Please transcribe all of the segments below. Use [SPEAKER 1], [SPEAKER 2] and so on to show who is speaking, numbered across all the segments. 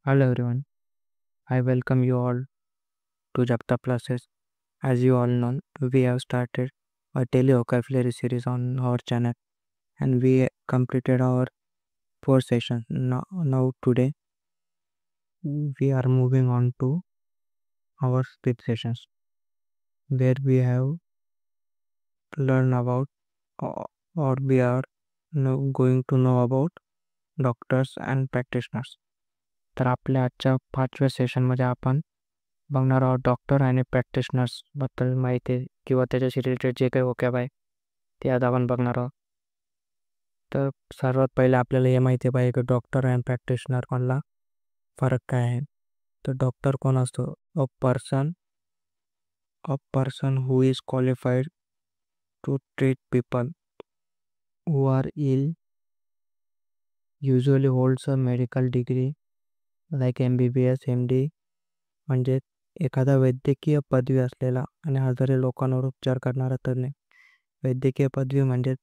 [SPEAKER 1] Hello everyone. I welcome you all to Japta Classes. As you all know, we have started a daily vocabulary series on our channel and we completed our four sessions. Now today we are moving on to our fifth sessions where we have learned about or or we are now going to know about doctors and practitioners. तर आपल्या आजच्या 5व्या सेशनमध्ये आपण बघणार आहोत doctor आणि practitioners बद्दल माहिती किंवा त्याच्याशी रिलेटेड जे काही वोकॅब आहे ते आज आपण बघणार आहोत. तर सर्वात पहिले आपल्याला हे माहिती पाहिजे की डॉक्टर आणि प्रॅक्टिशनर मधला फरक काय आहे. तर डॉक्टर कोण असतो? A person who is qualified to treat people who are ill, usually holds a medical degree like MBBS MD. म्हणजे एखादा वैद्यकीय पदवी असलेला आणि हजारो लोकांवर उपचार करणारा तज्ञ. वैद्यकीय पदवी म्हणजे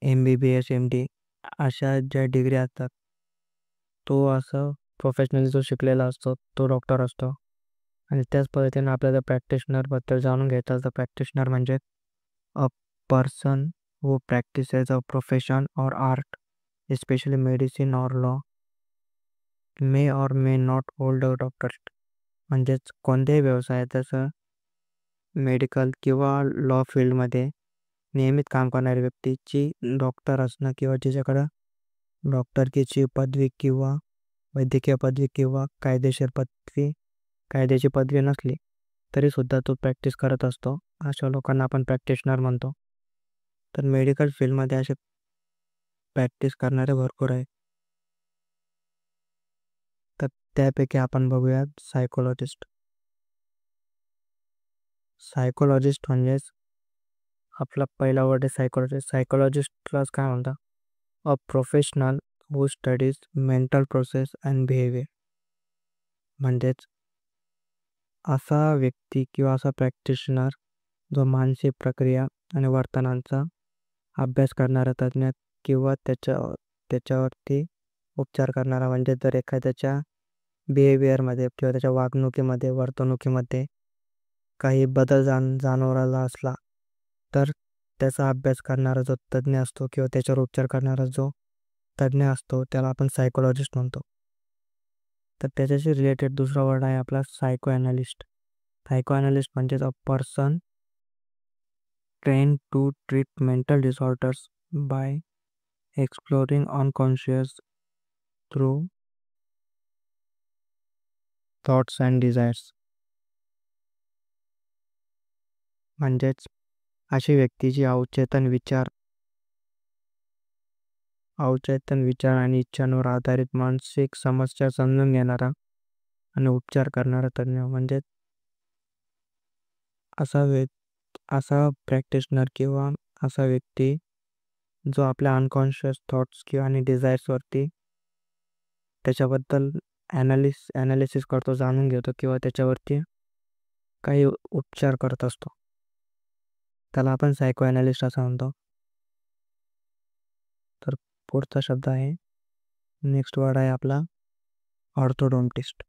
[SPEAKER 1] MBBS MD अशा ज्या डिग्री असतात तो असं प्रोफेशनली जो शिकलेला असतो तो डॉक्टर असतो. आणि त्याच पद्धतीने आपल्याला प्रॅक्टिशनरबद्दल जाणून घ्यायचं असतं. प्रॅक्टिशनर म्हणजे a person who practices a profession और आर्ट, एस्पेशली मेडिसिन और लॉ, मे और may not hold a doctor. म्हणजेच कोणत्याही व्यवसायात जसं मेडिकल किंवा लॉ फील्डमध्ये नियमित काम करणारी व्यक्तीची डॉक्टर असणं किंवा जिच्याकडं डॉक्टरकीची पदवी किंवा वैद्यकीय पदवी किंवा कायद्याची पदवी नसली तरी सुद्धा तो प्रॅक्टिस करत असतो. अशा लोकांना आपण प्रॅक्टिशनर म्हणतो. तर मेडिकल फील्डमध्ये असे प्रॅक्टिस करणारे भरपूर आहे. तर त्यापैकी आपण बघूयात सायकोलॉजिस्ट. सायकोलॉजिस्ट म्हणजेच आपला पहिला वर्ड आहे सायकोलॉजिस्ट. सायकोलॉजिस्टलाच काय म्हणतात? A professional who studies mental process and behaviour. म्हणजेच असा व्यक्ती किंवा असा प्रॅक्टिशनर जो मानसिक प्रक्रिया आणि वर्तनांचा अभ्यास करणारा तज्ज्ञ किंवा त्याच्यावरती उपचार करणारा. म्हणजे जर एखाद्याच्या बिहेवियरमध्ये किंवा त्याच्या वागणुकीमध्ये वर्तणुकीमध्ये काही बदल जाणवला असला तर त्याचा अभ्यास करणारा जो तज्ज्ञ असतो किंवा त्याच्यावर उपचार करणारा जो तज्ज्ञ असतो त्याला आपण सायकोलॉजिस्ट म्हणतो. तर त्याच्याशी रिलेटेड दुसरा वर्ड आहे आपला सायको ॲनालिस्ट. सायको ॲनालिस्ट म्हणजेच a person train to treat mental disorders by exploring unconscious through thoughts and desires. म्हणजेच अशी व्यक्तीची अवचेतन विचार आणि इच्छांवर आधारित मानसिक समस्या समजून घेणारा आणि उपचार करणारा तज्ज्ञ. म्हणजे असा प्रॅक्टिशनर किंवा असा व्यक्ती जो आपल्या अनकॉन्शियस थॉट्स किंवा आणि डिझायर्सवरती त्याच्याबद्दल ॲनालिसिस करतो, जाणून घेतो किंवा त्याच्यावरती काही उपचार करत असतो. त्याला आपण सायको ॲनालिस्ट असं म्हणतो. तर पुढचा शब्द आहे, नेक्स्ट वर्ड आहे आपला ऑर्थोडोंटिस्ट.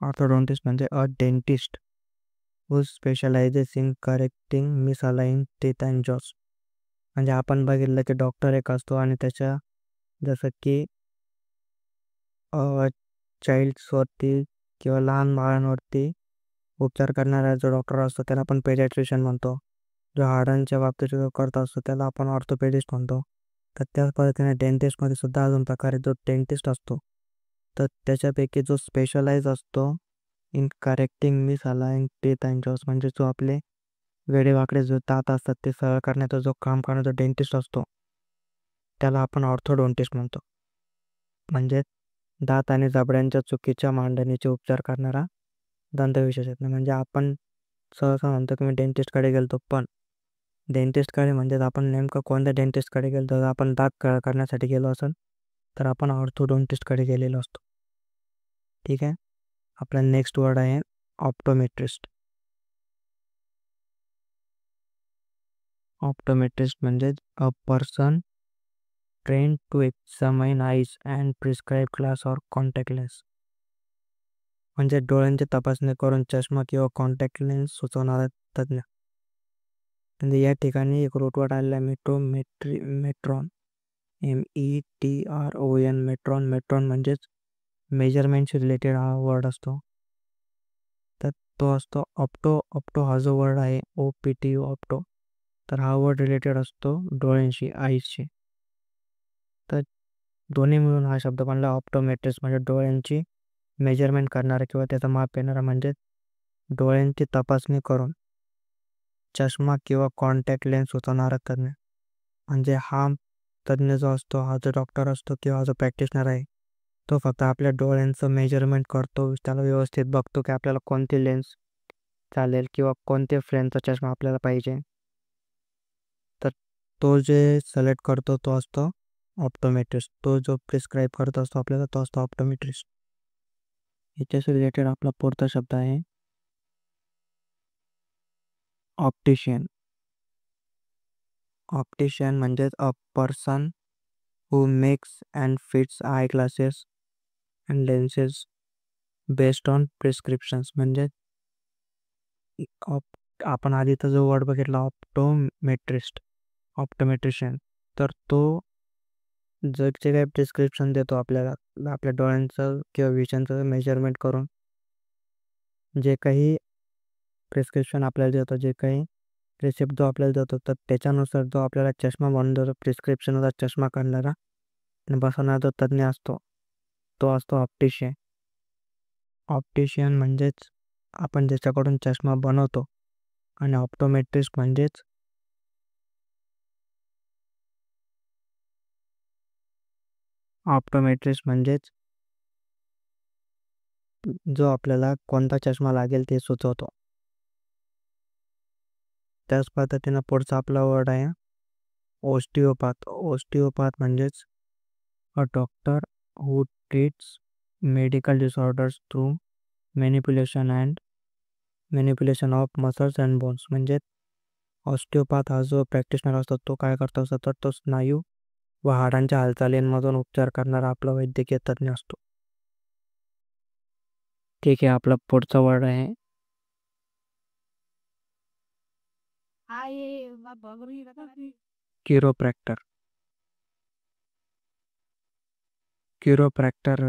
[SPEAKER 1] ऑर्थोडोंटिस्ट म्हणजे a dentist who specialises in correcting misaligned teeth and jaws. म्हणजे आपण बघितलं की डॉक्टर एक असतो आणि त्याच्या जसं की चाइल्ड्सवरती किंवा लहान बाळांवरती उपचार करणारा जो डॉक्टर असतो त्याला आपण पेडियाट्रिशियन म्हणतो. जो हाडांच्या बाबतीत जो करत असतो त्याला आपण ऑर्थोपेडिस्ट म्हणतो. तर त्याच पद्धतीने डेंटिस्टमध्ये सुद्धा अजून प्रकारे जो डेंटिस्ट असतो तर त्याच्यापैकी जो स्पेशलाइज असतो in correcting misaligned teeth and jaws. म्हणजे जो आपले वेडेवाकडे जो दात असतात ते सरळ करण्याचा जो काम करणारा डेंटिस्ट असतो त्याला आपण ऑर्थोडोंटिस्ट म्हणतो. म्हणजे दात आणि जबड्यांच्या चुकीच्या मांडणीचे उपचार करणारा दंतविशेषज्ञ. म्हणजे आपण सहसा म्हणतो की मी डेंटिस्टकडे गेलतो, पण डेंटिस्टकडे म्हणजेच आपण नेमकं कोणत्या डेंटिस्टकडे गेलो. जर आपण दात करण्यासाठी गेलो असेल तर आपण ऑर्थोडोंटिस्टकडे गेलेलो असतो. ठीक आहे. आपला नेक्स्ट वर्ड आहे ऑप्टोमेट्रिस्ट. ऑप्टोमेट्रिस्ट म्हणजे a person train to examine eyes and prescribe glass or contact lens. म्हणजे डोळ्यांची तपासणी करून चष्मा किंवा कॉन्टॅक्ट लेन्स सुचवणारा तज्ज्ञ. म्हणजे या ठिकाणी एक रूटवर्ड आलेला आहे मेट्रॉन. METRON मेट्रॉन. मेट्रॉन म्हणजेच मेजरमेंटशी रिलेटेड हा वर्ड असतो. तर तो असतो ऑप्टो. ऑप्टो हा जो वर्ड आहे OPTO ऑप्टो, तर हा वर्ड रिलेटेड असतो डोळ्यांशी, आईजशी. तर दोन्ही मिळून हा शब्द बनला ऑप्टोमेट्रिस्ट. म्हणजे डोळ्यांची मेजरमेंट करणारा किंवा त्याचा माप येणारा, म्हणजे डोळ्यांची तपासणी करून चष्मा किंवा कॉन्टॅक्ट लेन्स सुचवणारा तज्ज्ञ. म्हणजे हा तज्ज्ञ जो असतो, हा जो डॉक्टर असतो किंवा हा जो प्रॅक्टिशनर आहे, तो फक्त आपल्या डोळ्यांचं मेजरमेंट करतो, त्याला व्यवस्थित बघतो की आपल्याला कोणती लेन्स चालेल किंवा कोणत्या फ्रेमचा चष्मा आपल्याला पाहिजे. तर तो जे सिलेक्ट करतो तो असतो ऑप्टोमेट्रिस्ट. तो जो प्रिस्क्राईब करत असतो आपल्याला तो असतो ऑप्टोमेट्रिस्ट. याच्याशी रिलेटेड आपला पुढचा शब्द आहे ऑप्टिशियन. ऑप्टिशियन म्हणजेच a person who makes and fits I glasses and lenses based on prescriptions. म्हणजे आपण आधीचा जो वर्ड बघितला ऑप्टोमेट्रिस्ट, ऑप्टोमेट्रिशियन, तर तो जे काही प्रिस्क्रिप्शन देतो आपल्याला, आपल्या डोळ्यांचं किंवा विजनचं मेजरमेंट करून जे काही प्रिस्क्रिप्शन आपल्याला देतो, जे काही रिसिप्ट जो आपल्याला देतो, तर त्याच्यानुसार जो आपल्याला चष्मा बनवून देतो, प्रिस्क्रिप्शनचा चष्मा काढणारा आणि बसवणारा जो तज्ज्ञ असतो तो असतो ऑप्टिशियन. ऑप्टिशियन म्हणजेच आपण ज्याच्याकडून चष्मा बनवतो, आणि ऑप्टोमेट्रिस्ट म्हणजेच जो आपल्याला कोणता चष्मा लागेल ते सुचवतो. त्याच पद्धतीनं पुढचा आपला वर्ड आहे ओस्टिओपॅथ. ओस्टिओपॅथ म्हणजेच अ doctor who treats medical disorders through manipulation of muscles and bones. म्हणजे ऑस्टिओपॅथ हा जो प्रॅक्टिशनर असतो तो काय करतो असतो, तर तो स्नायू व हाडांच्या हालचालींमधून उपचार करणारा आपला वैद्यकीय तज्ज्ञ असतो. ठीक आहे, आपला पुढचा वर्ड आहे किरोप्रॅक्टर. किरोप्रॅक्टर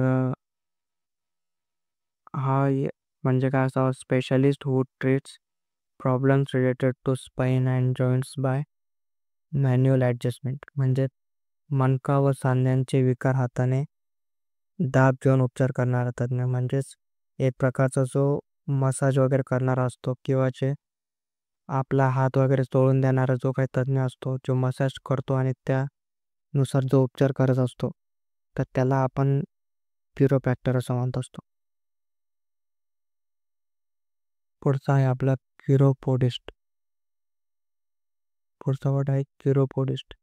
[SPEAKER 1] म्हणजे काय असतो, specialist who treats problems related to spine and joints by manual adjustment. म्हणजे मणका व सांध्यांचे विकार हाताने दाब घेऊन उपचार करणारा तज्ज्ञ. म्हणजेच एक प्रकारचा जो मसाज वगैरे करणारा असतो किंवा जे आपला हात वगैरे चोळून देणारा जो काही तज्ज्ञ असतो, जो मसाज करतो आणि त्यानुसार जो उपचार करत असतो, तर त्याला आपण किरोप्रॅक्टर असं म्हणत असतो. पुढचा आहे आपला किरोपोडिस्ट. पुढचा वर्ड आहे chiropodist.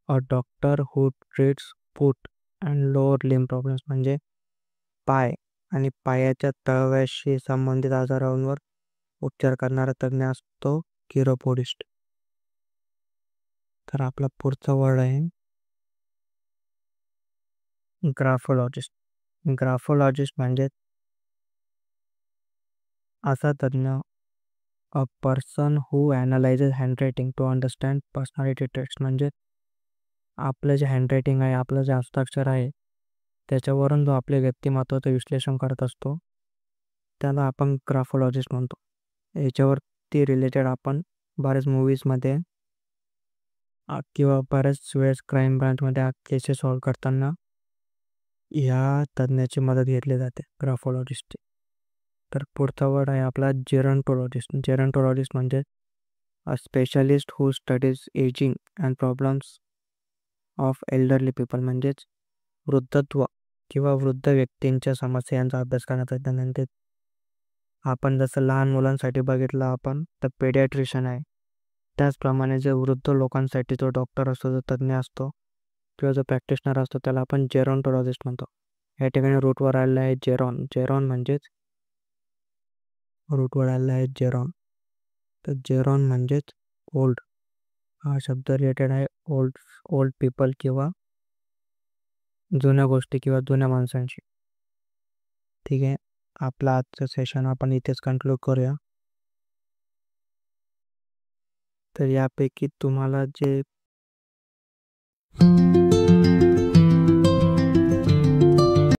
[SPEAKER 1] A doctor who treats foot and lower limb problems. म्हणजे पाय आणि पायाच्या तळव्याशी संबंधित आजारांवर उपचार करणारा तज्ज्ञ असतो किरोपोडिस्ट. तर आपला पुढचा वर्ड आहे ग्राफोलॉजिस्ट. ग्राफोलॉजिस्ट म्हणजे असा तज्ज्ञ, a person who analyses handwriting to understand personality traits. म्हणजे आपलं जे हँडरायटिंग आहे, आपलं जे हस्ताक्षर आहे, त्याच्यावरून जो आपल्या व्यक्तिमत्वाचं विश्लेषण करत असतो त्याला आपण ग्राफोलॉजिस्ट म्हणतो. याच्यावरती रिलेटेड आपण बऱ्याच मूवीजमध्ये किंवा बऱ्याच वेळेस क्राईम ब्रांचमध्ये केसेस सॉल्व करताना ह्या तज्ज्ञाची मदत घेतली जाते, ग्राफोलॉजिस्टची. तर पुढचा वर्ड आहे आपला जेरंटोलॉजिस्ट. जेरंटोलॉजिस्ट म्हणजे a specialist who studies ageing and problems of elderly people. म्हणजेच वृद्धत्व किंवा वृद्ध व्यक्तींच्या समस्यांचा अभ्यास करण्याचा त्यानंतर आपण जसं लहान मुलांसाठी बघितलं आपण, तर पेडियाट्रिशियन आहे. त्याचप्रमाणे जे वृद्ध लोकांसाठी जो डॉक्टर असतो, जो तज्ज्ञ असतो किंवा जो प्रॅक्टिशनर असतो, त्याला आपण जेरॉन्टोलॉजिस्ट म्हणतो. या ठिकाणी रूटवर आलेलं आहे जेरॉन. जेरॉन म्हणजेच रूटवर आलेलं आहे जेरॉन. तर जेरॉन म्हणजेच ओल्ड. हा शब्द रिलेटेड आहे ओल्ड ओल्ड पीपल किंवा जुन्या गोष्टी किंवा जुन्या माणसांशी. ठीक आहे. आपला आजचं सेशन आपण इथेच कन्क्लूड करूया. तर यापैकी तुम्हाला जे